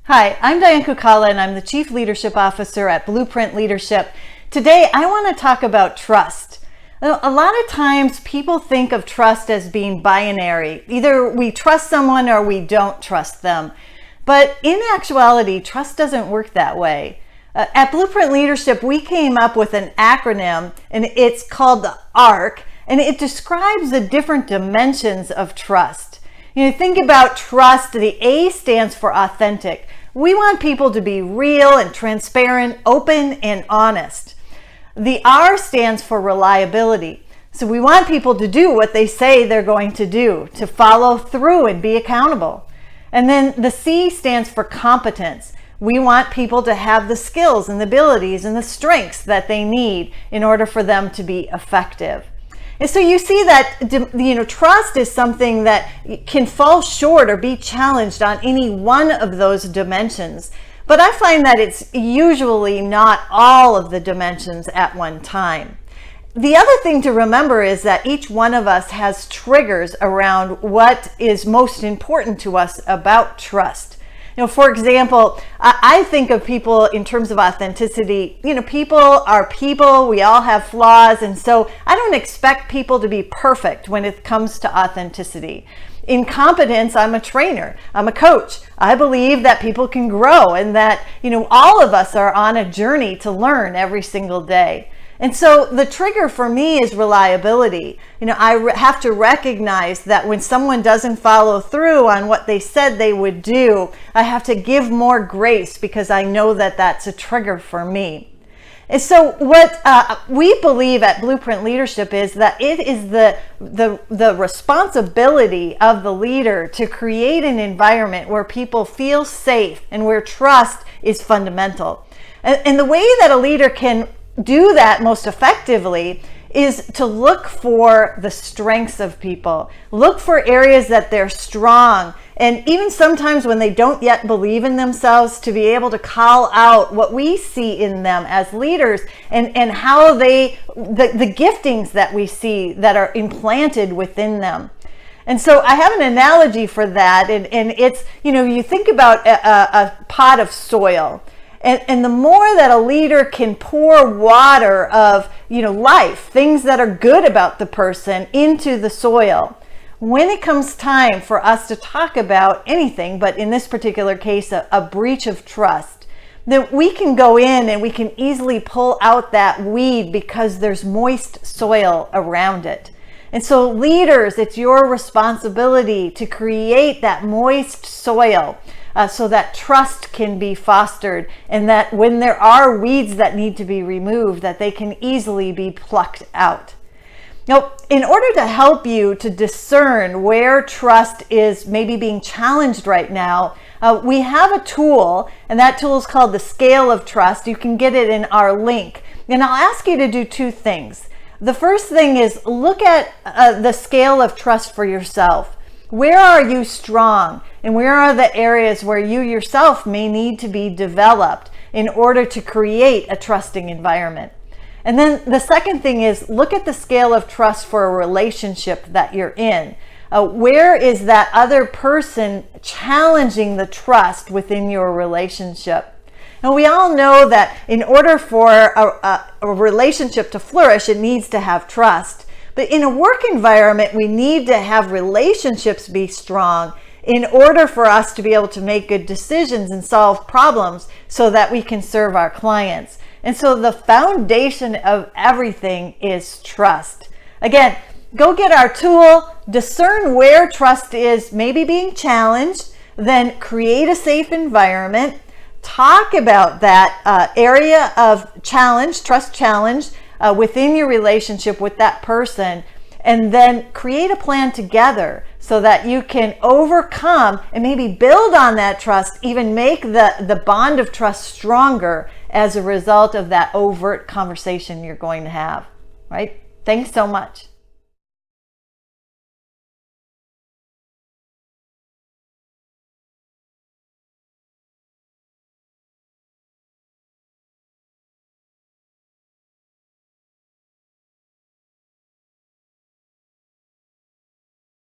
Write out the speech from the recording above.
Hi, I'm Diane and I'm the Chief Leadership Officer at Blueprint Leadership. Today, I want to talk about trust. A lot of times people think of trust as being binary. Either we trust someone or we don't trust them. But in actuality, trust doesn't work that way. At Blueprint Leadership, we came up with an acronym, and it's called the ARC, and it describes the different dimensions of trust. Think about trust. The A stands for authentic. We want people to be real and transparent, open and honest. The R stands for reliability. So we want people to do what they say they're going to do, to follow through and be accountable. And then the C stands for competence. We want people to have the skills and the abilities and the strengths that they need in order for them to be effective. And so you see that trust is something that can fall short or be challenged on any one of those dimensions. But I find that it's usually not all of the dimensions at one time. The other thing to remember is that each one of us has triggers around what is most important to us about trust. For example, I think of people in terms of authenticity. People are people. We all have flaws. And so I don't expect people to be perfect when it comes to authenticity. In competence, I'm a trainer. I'm a coach. I believe that people can grow and that, all of us are on a journey to learn every single day. And so the trigger for me is reliability. I have to recognize that when someone doesn't follow through on what they said they would do, I have to give more grace because I know that that's a trigger for me. And so what we believe at Blueprint Leadership is that it is the responsibility of the leader to create an environment where people feel safe and where trust is fundamental. And the way that a leader can do that most effectively is to look for the strengths of people. Look for areas that they're strong. And even sometimes when they don't yet believe in themselves, to be able to call out what we see in them as leaders and how the giftings that we see that are implanted within them. And so I have an analogy for that. And it's, you think about a pot of soil. And the more that a leader can pour water of, life, things that are good about the person into the soil, when it comes time for us to talk about anything, but in this particular case, a breach of trust, then we can go in and we can easily pull out that weed because there's moist soil around it. And so leaders, it's your responsibility to create that moist soil so that trust can be fostered, and that when there are weeds that need to be removed, that they can easily be plucked out. Now, in order to help you to discern where trust is maybe being challenged right now, we have a tool, and that tool is called the Scale of Trust. You can get it in our link. And I'll ask you to do two things. The first thing is look at the scale of trust for yourself. Where are you strong? And where are the areas where you yourself may need to be developed in order to create a trusting environment? And then the second thing is look at the scale of trust for a relationship that you're in. Where is that other person challenging the trust within your relationship? And we all know that in order for a relationship to flourish, it needs to have trust. But in a work environment, we need to have relationships be strong in order for us to be able to make good decisions and solve problems so that we can serve our clients. And so the foundation of everything is trust. Again, go get our tool, discern where trust is maybe being challenged, then create a safe environment, talk about that area of challenge, trust challenge, within your relationship with that person, and then create a plan together so that you can overcome and maybe build on that trust, even make the bond of trust stronger as a result of that overt conversation you're going to have, right? Thanks so much.